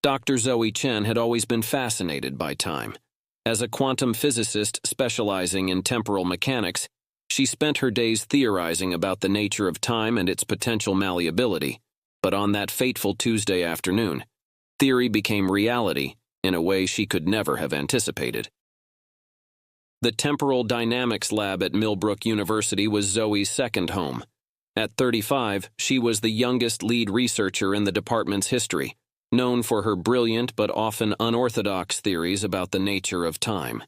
Dr. Zoe Chen had always been fascinated by time. As a quantum physicist specializing in temporal mechanics, she spent her days theorizing about the nature of time and its potential malleability. But on that fateful Tuesday afternoon, theory became reality in a way she could never have anticipated. The Temporal Dynamics Lab at Millbrook University was Zoe's second home. At 35, she was the youngest lead researcher in the department's history, known for her brilliant but often unorthodox theories about the nature of time.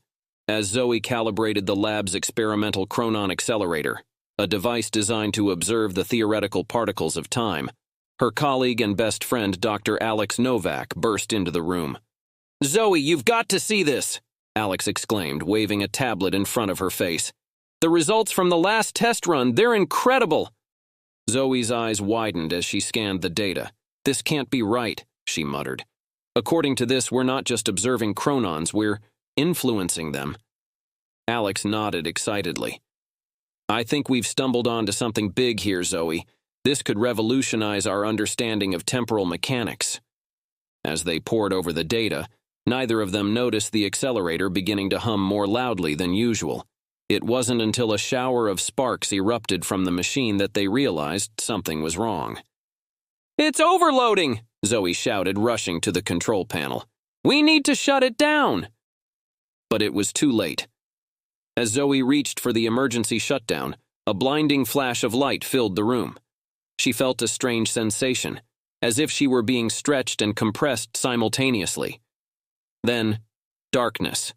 As Zoe calibrated the lab's experimental chronon accelerator, a device designed to observe the theoretical particles of time, her colleague and best friend Dr. Alex Novak burst into the room. "Zoe, you've got to see this!" Alex exclaimed, waving a tablet in front of her face. "The results from the last test run, they're incredible!" Zoe's eyes widened as she scanned the data. "This can't be right," she muttered. "According to this, we're not just observing chronons, we're influencing them." Alex nodded excitedly. "I think we've stumbled onto something big here, Zoe. This could revolutionize our understanding of temporal mechanics." As they pored over the data, neither of them noticed the accelerator beginning to hum more loudly than usual. It wasn't until a shower of sparks erupted from the machine that they realized something was wrong. "It's overloading!" Zoe shouted, rushing to the control panel. "We need to shut it down!" But it was too late. As Zoe reached for the emergency shutdown, a blinding flash of light filled the room. She felt a strange sensation, as if she were being stretched and compressed simultaneously. Then, darkness.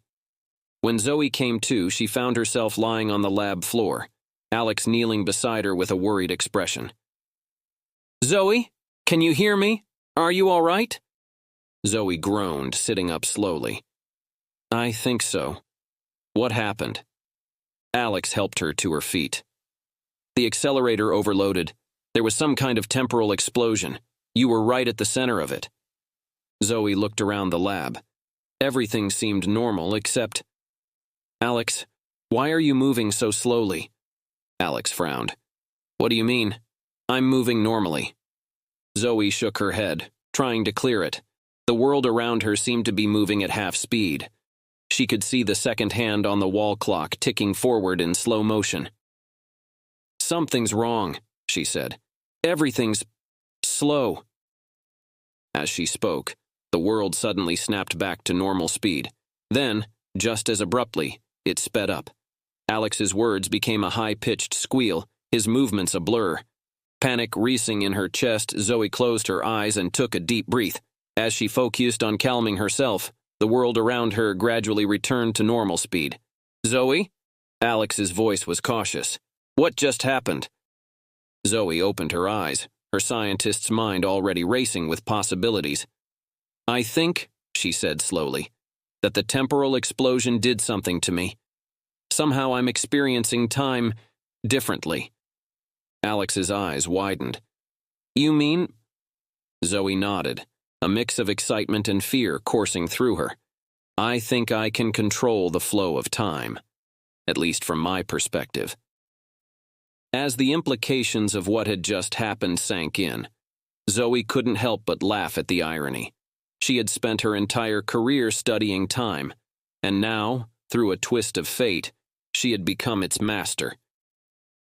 When Zoe came to, she found herself lying on the lab floor, Alex kneeling beside her with a worried expression. "Zoe, can you hear me? Are you all right?" Zoe groaned, sitting up slowly. "I think so. What happened?" Alex helped her to her feet. "The accelerator overloaded. There was some kind of temporal explosion. You were right at the center of it." Zoe looked around the lab. Everything seemed normal except... "Alex, why are you moving so slowly?" Alex frowned. "What do you mean? I'm moving normally." Zoe shook her head, trying to clear it. The world around her seemed to be moving at half speed. She could see the second hand on the wall clock ticking forward in slow motion. "Something's wrong," she said. "Everything's slow." As she spoke, the world suddenly snapped back to normal speed. Then, just as abruptly, it sped up. Alex's words became a high-pitched squeal, his movements a blur. Panic racing in her chest, Zoe closed her eyes and took a deep breath. As she focused on calming herself, the world around her gradually returned to normal speed. "Zoe?" Alex's voice was cautious. "What just happened?" Zoe opened her eyes, her scientist's mind already racing with possibilities. "I think," she said slowly, "that the temporal explosion did something to me. Somehow I'm experiencing time differently." Alex's eyes widened. "You mean?" Zoe nodded, a mix of excitement and fear coursing through her. "I think I can control the flow of time, at least from my perspective." As the implications of what had just happened sank in, Zoe couldn't help but laugh at the irony. She had spent her entire career studying time, and now, through a twist of fate, she had become its master.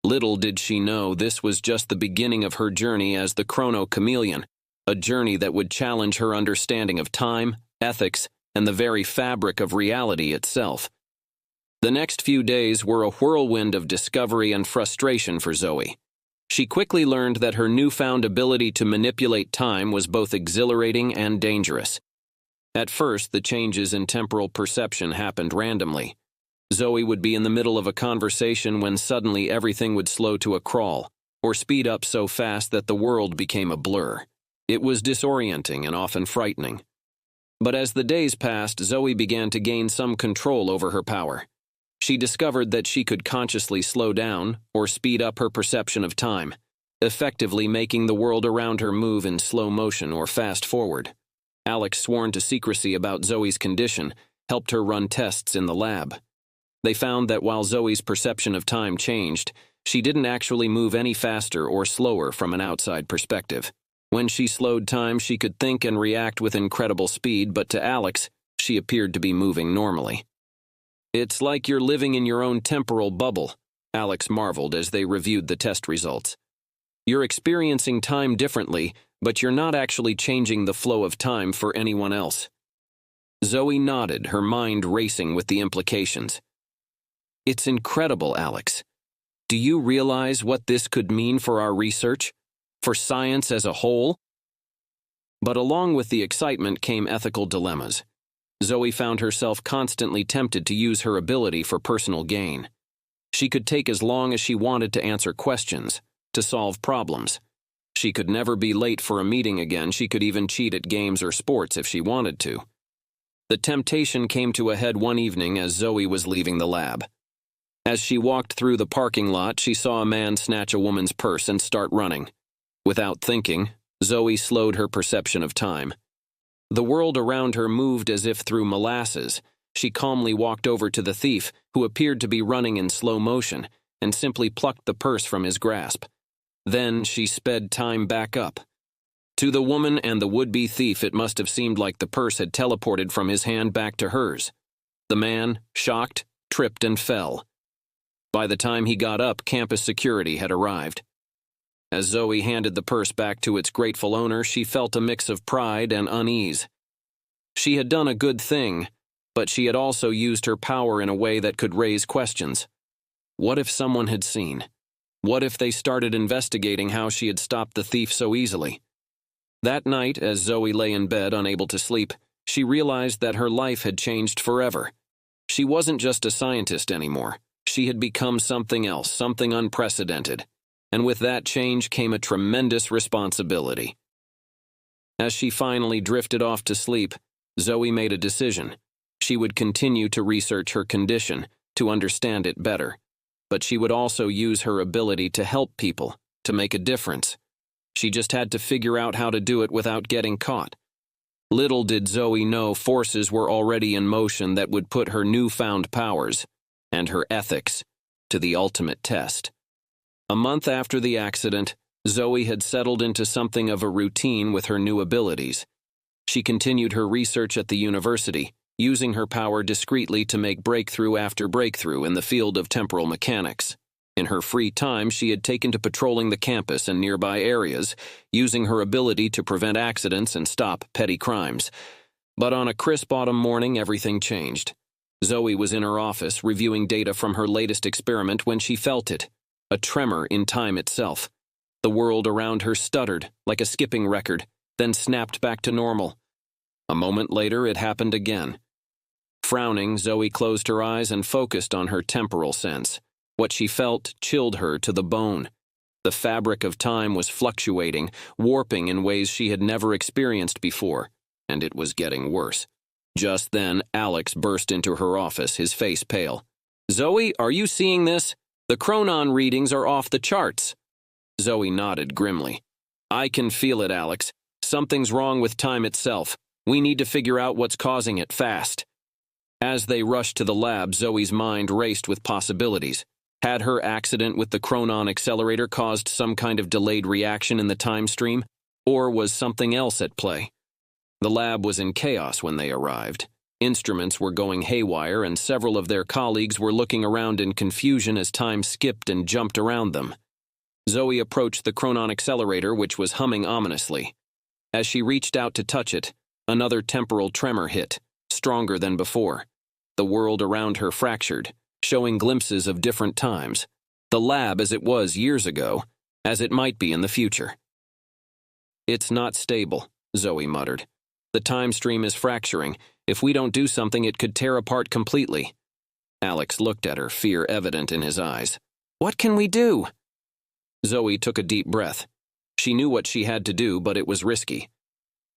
Little did she know this was just the beginning of her journey as the Chrono-Chameleon, a journey that would challenge her understanding of time, ethics, and the very fabric of reality itself. The next few days were a whirlwind of discovery and frustration for Zoe. She quickly learned that her newfound ability to manipulate time was both exhilarating and dangerous. At first, the changes in temporal perception happened randomly. Zoe would be in the middle of a conversation when suddenly everything would slow to a crawl, or speed up so fast that the world became a blur. It was disorienting and often frightening. But as the days passed, Zoe began to gain some control over her power. She discovered that she could consciously slow down or speed up her perception of time, effectively making the world around her move in slow motion or fast forward. Alex, sworn to secrecy about Zoe's condition, helped her run tests in the lab. They found that while Zoe's perception of time changed, she didn't actually move any faster or slower from an outside perspective. When she slowed time, she could think and react with incredible speed, but to Alex, she appeared to be moving normally. "It's like you're living in your own temporal bubble," Alex marveled as they reviewed the test results. "You're experiencing time differently, but you're not actually changing the flow of time for anyone else." Zoe nodded, her mind racing with the implications. "It's incredible, Alex. Do you realize what this could mean for our research? For science as a whole?" But along with the excitement came ethical dilemmas. Zoe found herself constantly tempted to use her ability for personal gain. She could take as long as she wanted to answer questions, to solve problems. She could never be late for a meeting again. She could even cheat at games or sports if she wanted to. The temptation came to a head one evening as Zoe was leaving the lab. As she walked through the parking lot, she saw a man snatch a woman's purse and start running. Without thinking, Zoe slowed her perception of time. The world around her moved as if through molasses. She calmly walked over to the thief, who appeared to be running in slow motion, and simply plucked the purse from his grasp. Then she sped time back up. To the woman and the would-be thief, it must have seemed like the purse had teleported from his hand back to hers. The man, shocked, tripped and fell. By the time he got up, campus security had arrived. As Zoe handed the purse back to its grateful owner, she felt a mix of pride and unease. She had done a good thing, but she had also used her power in a way that could raise questions. What if someone had seen? What if they started investigating how she had stopped the thief so easily? That night, as Zoe lay in bed unable to sleep, she realized that her life had changed forever. She wasn't just a scientist anymore. She had become something else, something unprecedented. And with that change came a tremendous responsibility. As she finally drifted off to sleep, Zoe made a decision. She would continue to research her condition, to understand it better. But she would also use her ability to help people, to make a difference. She just had to figure out how to do it without getting caught. Little did Zoe know forces were already in motion that would put her newfound powers, and her ethics, to the ultimate test. A month after the accident, Zoe had settled into something of a routine with her new abilities. She continued her research at the university, using her power discreetly to make breakthrough after breakthrough in the field of temporal mechanics. In her free time, she had taken to patrolling the campus and nearby areas, using her ability to prevent accidents and stop petty crimes. But on a crisp autumn morning, everything changed. Zoe was in her office, reviewing data from her latest experiment when she felt it. A tremor in time itself. The world around her stuttered, like a skipping record, then snapped back to normal. A moment later, it happened again. Frowning, Zoe closed her eyes and focused on her temporal sense. What she felt chilled her to the bone. The fabric of time was fluctuating, warping in ways she had never experienced before, and it was getting worse. Just then, Alex burst into her office, his face pale. "Zoe, are you seeing this? The chronon readings are off the charts." Zoe nodded grimly. "I can feel it, Alex. Something's wrong with time itself. We need to figure out what's causing it fast." As they rushed to the lab, Zoe's mind raced with possibilities. Had her accident with the chronon accelerator caused some kind of delayed reaction in the time stream, or was something else at play? The lab was in chaos when they arrived. Instruments were going haywire, and several of their colleagues were looking around in confusion as time skipped and jumped around them. Zoe approached the chronon accelerator, which was humming ominously. As she reached out to touch it, another temporal tremor hit, stronger than before. The world around her fractured, showing glimpses of different times. The lab as it was years ago, as it might be in the future. "It's not stable," Zoe muttered. "The time stream is fracturing. If we don't do something, it could tear apart completely." Alex looked at her, fear evident in his eyes. "What can we do?" Zoe took a deep breath. She knew what she had to do, but it was risky.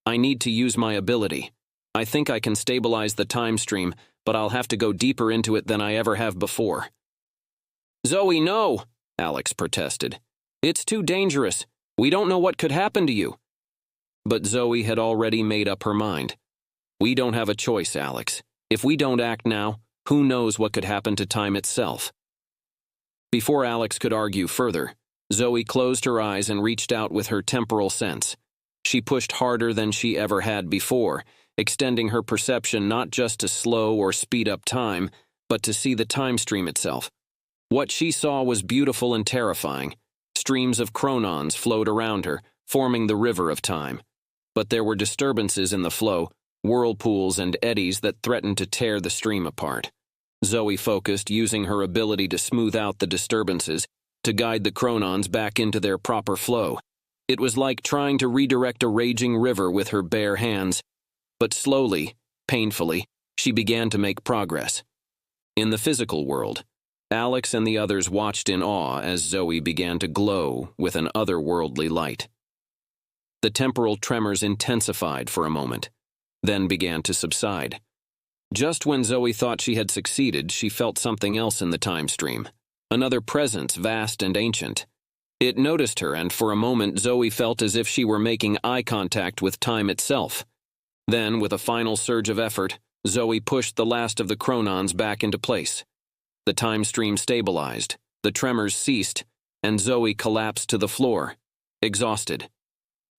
"I need to use my ability. I think I can stabilize the time stream, but I'll have to go deeper into it than I ever have before." "Zoe, no!" Alex protested. "It's too dangerous. We don't know what could happen to you." But Zoe had already made up her mind. "We don't have a choice, Alex. If we don't act now, who knows what could happen to time itself." Before Alex could argue further, Zoe closed her eyes and reached out with her temporal sense. She pushed harder than she ever had before, extending her perception not just to slow or speed up time, but to see the time stream itself. What she saw was beautiful and terrifying. Streams of chronons flowed around her, forming the river of time. But there were disturbances in the flow, whirlpools and eddies that threatened to tear the stream apart. Zoe focused, using her ability to smooth out the disturbances, to guide the chronons back into their proper flow. It was like trying to redirect a raging river with her bare hands. But slowly, painfully, she began to make progress. In the physical world, Alex and the others watched in awe as Zoe began to glow with an otherworldly light. The temporal tremors intensified for a moment, then began to subside. Just when Zoe thought she had succeeded, she felt something else in the time stream, another presence vast and ancient. It noticed her, and for a moment Zoe felt as if she were making eye contact with time itself. Then, with a final surge of effort, Zoe pushed the last of the chronons back into place. The time stream stabilized, the tremors ceased, and Zoe collapsed to the floor, exhausted.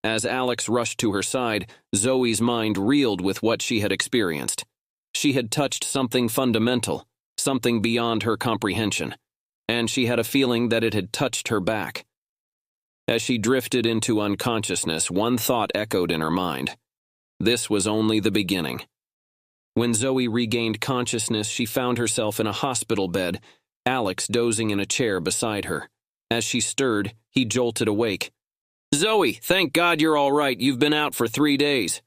As Alex rushed to her side, Zoe's mind reeled with what she had experienced. She had touched something fundamental, something beyond her comprehension, and she had a feeling that it had touched her back. As she drifted into unconsciousness, one thought echoed in her mind. This was only the beginning. When Zoe regained consciousness, she found herself in a hospital bed, Alex dozing in a chair beside her. As she stirred, he jolted awake. "Zoe, thank God you're all right. You've been out for 3 days."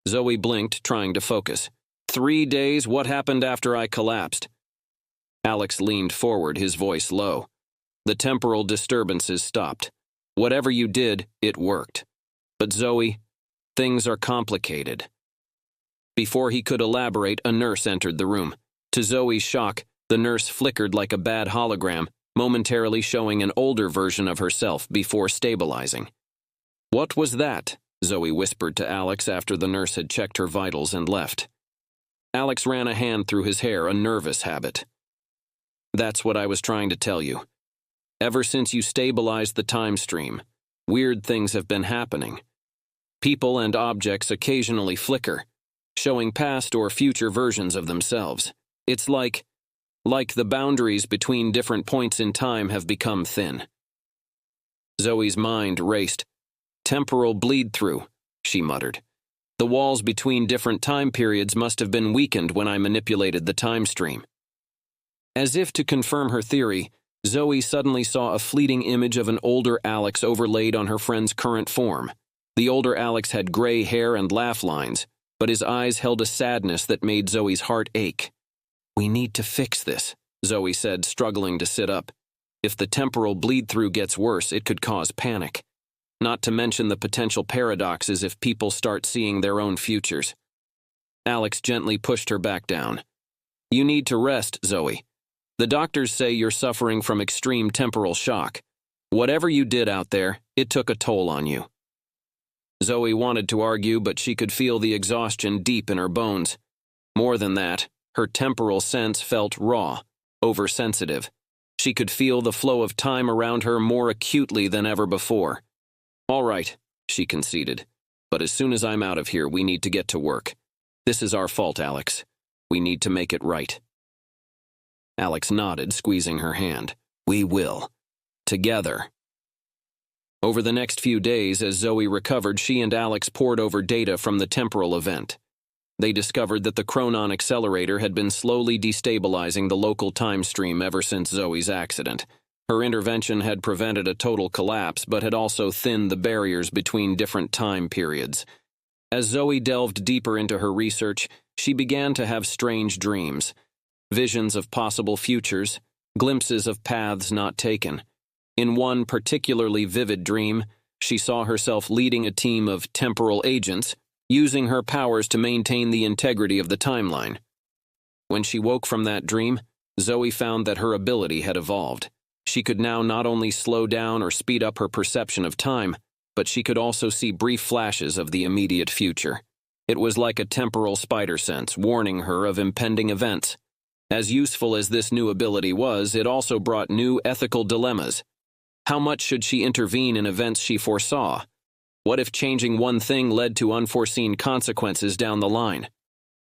Zoe blinked, trying to focus. 3 days? What happened after I collapsed? Alex leaned forward, his voice low. The temporal disturbances stopped. Whatever you did, it worked. But Zoe, things are complicated. Before he could elaborate, a nurse entered the room. To Zoe's shock, the nurse flickered like a bad hologram, momentarily showing an older version of herself before stabilizing. "What was that?" Zoe whispered to Alex after the nurse had checked her vitals and left. Alex ran a hand through his hair, a nervous habit. "That's what I was trying to tell you. Ever since you stabilized the time stream, weird things have been happening. People and objects occasionally flicker, showing past or future versions of themselves. It's like the boundaries between different points in time have become thin." Zoe's mind raced. "Temporal bleed-through," she muttered. "The walls between different time periods must have been weakened when I manipulated the time stream." As if to confirm her theory, Zoe suddenly saw a fleeting image of an older Alex overlaid on her friend's current form. The older Alex had gray hair and laugh lines, but his eyes held a sadness that made Zoe's heart ache. "We need to fix this," Zoe said, struggling to sit up. "If the temporal bleed-through gets worse, it could cause panic. Not to mention the potential paradoxes if people start seeing their own futures." Alex gently pushed her back down. "You need to rest, Zoe. The doctors say you're suffering from extreme temporal shock. Whatever you did out there, it took a toll on you." Zoe wanted to argue, but she could feel the exhaustion deep in her bones. More than that, her temporal sense felt raw, oversensitive. She could feel the flow of time around her more acutely than ever before. "All right," she conceded, "but as soon as I'm out of here, we need to get to work. This is our fault, Alex. We need to make it right." Alex nodded, squeezing her hand. "We will. Together." Over the next few days, as Zoe recovered, she and Alex pored over data from the temporal event. They discovered that the Chronon accelerator had been slowly destabilizing the local time stream ever since Zoe's accident. Her intervention had prevented a total collapse, but had also thinned the barriers between different time periods. As Zoe delved deeper into her research, she began to have strange dreams. Visions of possible futures, glimpses of paths not taken. In one particularly vivid dream, she saw herself leading a team of temporal agents, using her powers to maintain the integrity of the timeline. When she woke from that dream, Zoe found that her ability had evolved. She could now not only slow down or speed up her perception of time, but she could also see brief flashes of the immediate future. It was like a temporal spider sense, warning her of impending events. As useful as this new ability was, it also brought new ethical dilemmas. How much should she intervene in events she foresaw? What if changing one thing led to unforeseen consequences down the line?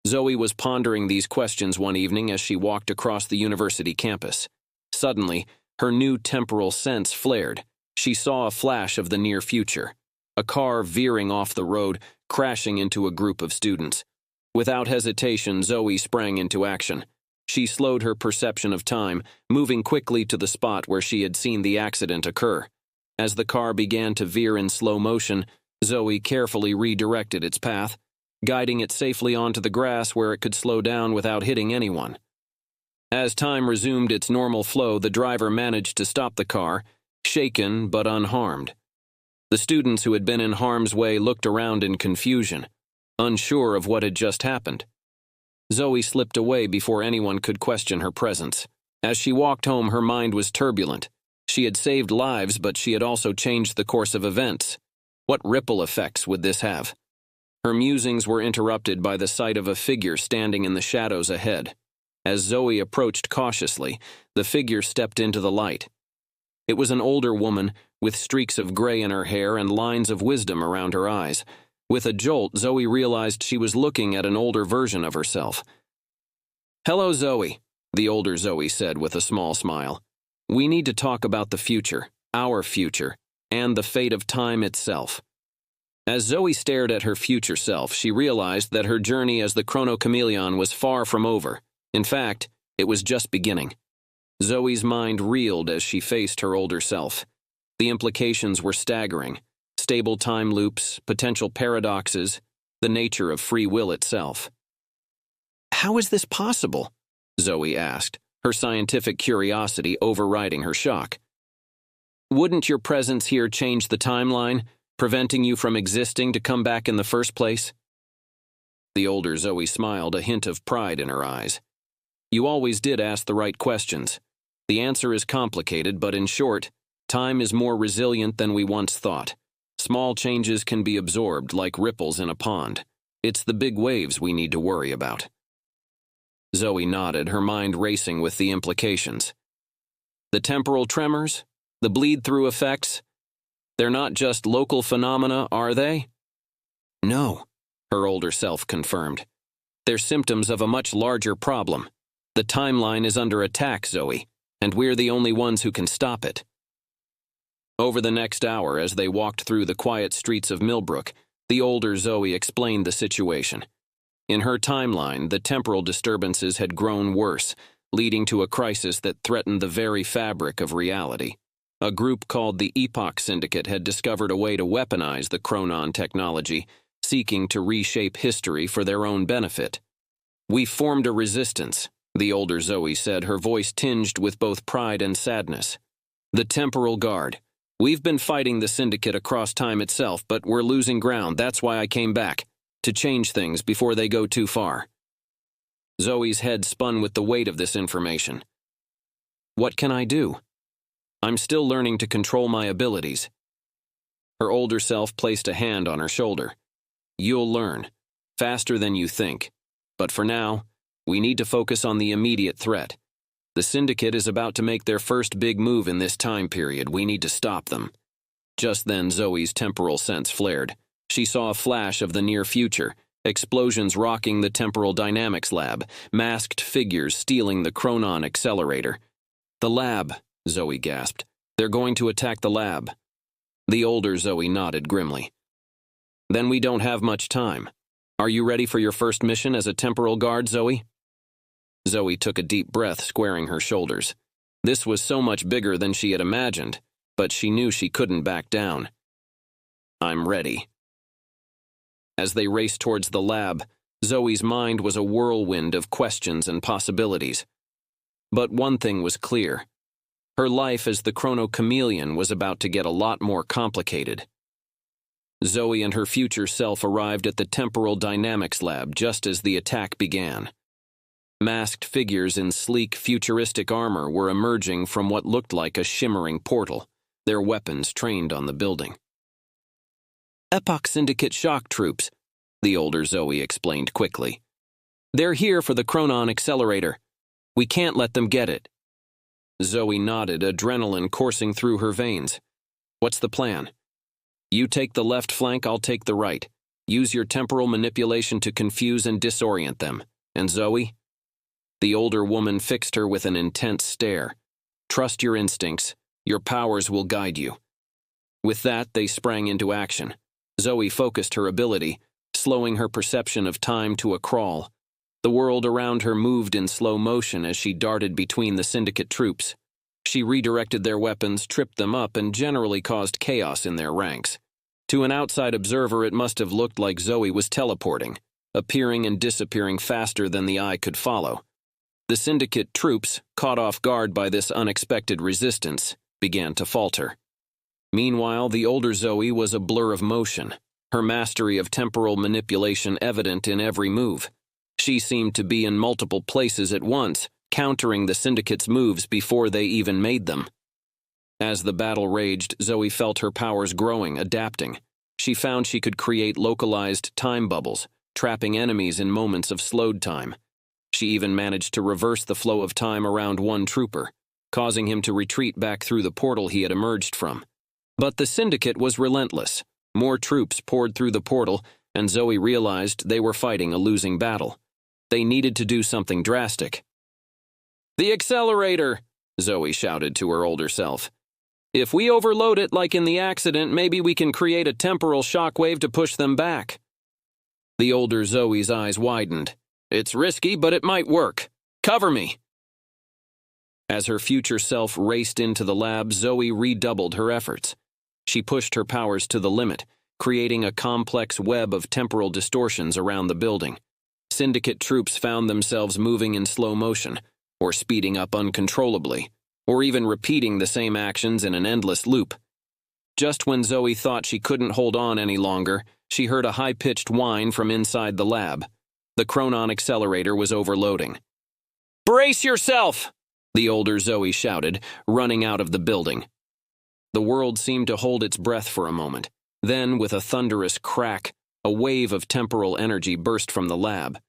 Zoe was pondering these questions one evening as she walked across the university campus. Suddenly, her new temporal sense flared. She saw a flash of the near future. A car veering off the road, crashing into a group of students. Without hesitation, Zoe sprang into action. She slowed her perception of time, moving quickly to the spot where she had seen the accident occur. As the car began to veer in slow motion, Zoe carefully redirected its path, guiding it safely onto the grass where it could slow down without hitting anyone. As time resumed its normal flow, the driver managed to stop the car, shaken but unharmed. The students who had been in harm's way looked around in confusion, unsure of what had just happened. Zoe slipped away before anyone could question her presence. As she walked home, her mind was turbulent. She had saved lives, but she had also changed the course of events. What ripple effects would this have? Her musings were interrupted by the sight of a figure standing in the shadows ahead. As Zoe approached cautiously, the figure stepped into the light. It was an older woman, with streaks of gray in her hair and lines of wisdom around her eyes. With a jolt, Zoe realized she was looking at an older version of herself. "Hello, Zoe," the older Zoe said with a small smile. "We need to talk about the future, our future, and the fate of time itself." As Zoe stared at her future self, she realized that her journey as the Chrono-Chameleon was far from over. In fact, it was just beginning. Zoe's mind reeled as she faced her older self. The implications were staggering. Stable time loops, potential paradoxes, the nature of free will itself. "How is this possible?" Zoe asked, her scientific curiosity overriding her shock. "Wouldn't your presence here change the timeline, preventing you from existing to come back in the first place?" The older Zoe smiled, a hint of pride in her eyes. "You always did ask the right questions. The answer is complicated, but in short, time is more resilient than we once thought. Small changes can be absorbed like ripples in a pond. It's the big waves we need to worry about." Zoe nodded, her mind racing with the implications. The temporal tremors? The bleed-through effects? They're not just local phenomena, are they? "No," her older self confirmed. "They're symptoms of a much larger problem. The timeline is under attack, Zoe, and we're the only ones who can stop it." Over the next hour, as they walked through the quiet streets of Millbrook, the older Zoe explained the situation. In her timeline, the temporal disturbances had grown worse, leading to a crisis that threatened the very fabric of reality. A group called the Epoch Syndicate had discovered a way to weaponize the Chronon technology, seeking to reshape history for their own benefit. "We formed a resistance," the older Zoe said, her voice tinged with both pride and sadness. "The Temporal Guard. We've been fighting the Syndicate across time itself, but we're losing ground. That's why I came back, to change things before they go too far." Zoe's head spun with the weight of this information. "What can I do? I'm still learning to control my abilities." Her older self placed a hand on her shoulder. "You'll learn, faster than you think. But for now, we need to focus on the immediate threat. The Syndicate is about to make their first big move in this time period. We need to stop them." Just then, Zoe's temporal sense flared. She saw a flash of the near future, explosions rocking the temporal dynamics lab, masked figures stealing the Chronon accelerator. "The lab," Zoe gasped. "They're going to attack the lab." The older Zoe nodded grimly. "Then we don't have much time. Are you ready for your first mission as a temporal guard, Zoe?" Zoe took a deep breath, squaring her shoulders. This was so much bigger than she had imagined, but she knew she couldn't back down. "I'm ready." As they raced towards the lab, Zoe's mind was a whirlwind of questions and possibilities. But one thing was clear. Her life as the Chrono-Chameleon was about to get a lot more complicated. Zoe and her future self arrived at the Temporal Dynamics Lab just as the attack began. Masked figures in sleek, futuristic armor were emerging from what looked like a shimmering portal, their weapons trained on the building. "Epoch Syndicate shock troops," the older Zoe explained quickly. "They're here for the Chronon accelerator. We can't let them get it." Zoe nodded, adrenaline coursing through her veins. "What's the plan?" You take the left flank, I'll take the right. Use your temporal manipulation to confuse and disorient them. And Zoe?" The older woman fixed her with an intense stare. "Trust your instincts. Your powers will guide you." With that, they sprang into action. Zoe focused her ability, slowing her perception of time to a crawl. The world around her moved in slow motion as she darted between the Syndicate troops. She redirected their weapons, tripped them up, and generally caused chaos in their ranks. To an outside observer, it must have looked like Zoe was teleporting, appearing and disappearing faster than the eye could follow. The Syndicate troops, caught off guard by this unexpected resistance, began to falter. Meanwhile, the older Zoe was a blur of motion, her mastery of temporal manipulation evident in every move. She seemed to be in multiple places at once, countering the Syndicate's moves before they even made them. As the battle raged, Zoe felt her powers growing, adapting. She found she could create localized time bubbles, trapping enemies in moments of slowed time. She even managed to reverse the flow of time around one trooper, causing him to retreat back through the portal he had emerged from. But the Syndicate was relentless. More troops poured through the portal, and Zoe realized they were fighting a losing battle. They needed to do something drastic. "The accelerator!" Zoe shouted to her older self. "If we overload it like in the accident, maybe we can create a temporal shockwave to push them back." The older Zoe's eyes widened. "It's risky, but it might work. Cover me!" As her future self raced into the lab, Zoe redoubled her efforts. She pushed her powers to the limit, creating a complex web of temporal distortions around the building. Syndicate troops found themselves moving in slow motion, or speeding up uncontrollably, or even repeating the same actions in an endless loop. Just when Zoe thought she couldn't hold on any longer, she heard a high-pitched whine from inside the lab. The Chronon accelerator was overloading. "Brace yourself!" the older Zoe shouted, running out of the building. The world seemed to hold its breath for a moment. Then, with a thunderous crack, a wave of temporal energy burst from the lab.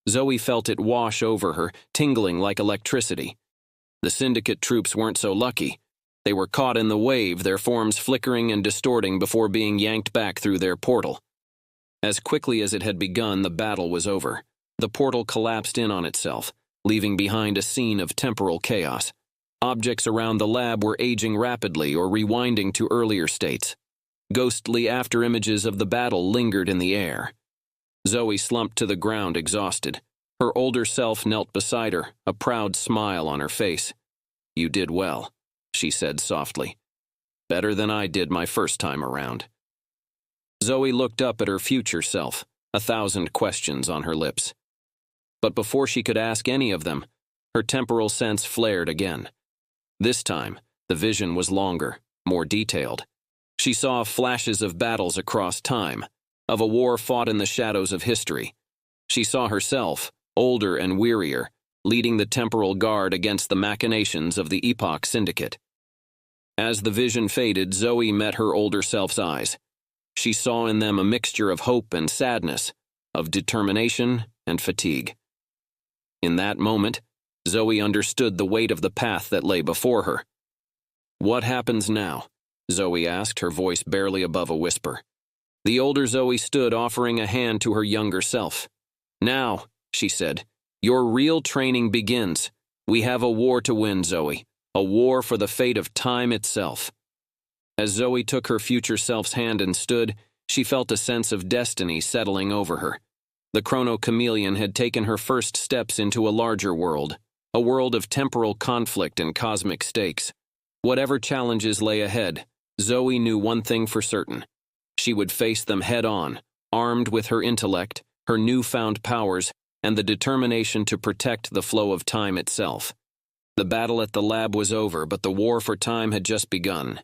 Zoe felt it wash over her, tingling like electricity. The Syndicate troops weren't so lucky. They were caught in the wave, their forms flickering and distorting before being yanked back through their portal. As quickly as it had begun, the battle was over. The portal collapsed in on itself, leaving behind a scene of temporal chaos. Objects around the lab were aging rapidly or rewinding to earlier states. Ghostly afterimages of the battle lingered in the air. Zoe slumped to the ground, exhausted. Her older self knelt beside her, a proud smile on her face. "You did well," she said softly. "Better than I did my first time around." Zoe looked up at her future self, 1,000 questions on her lips. But before she could ask any of them, her temporal sense flared again. This time, the vision was longer, more detailed. She saw flashes of battles across time, of a war fought in the shadows of history. She saw herself, older and wearier, leading the temporal guard against the machinations of the Epoch Syndicate. As the vision faded, Zoe met her older self's eyes. She saw in them a mixture of hope and sadness, of determination and fatigue. In that moment, Zoe understood the weight of the path that lay before her. "What happens now?" Zoe asked, her voice barely above a whisper. The older Zoe stood, offering a hand to her younger self. "Now," she said, "your real training begins. We have a war to win, Zoe, a war for the fate of time itself." As Zoe took her future self's hand and stood, she felt a sense of destiny settling over her. The Chrono-Chameleon had taken her first steps into a larger world, a world of temporal conflict and cosmic stakes. Whatever challenges lay ahead, Zoe knew one thing for certain. She would face them head-on, armed with her intellect, her newfound powers, and the determination to protect the flow of time itself. The battle at the lab was over, but the war for time had just begun.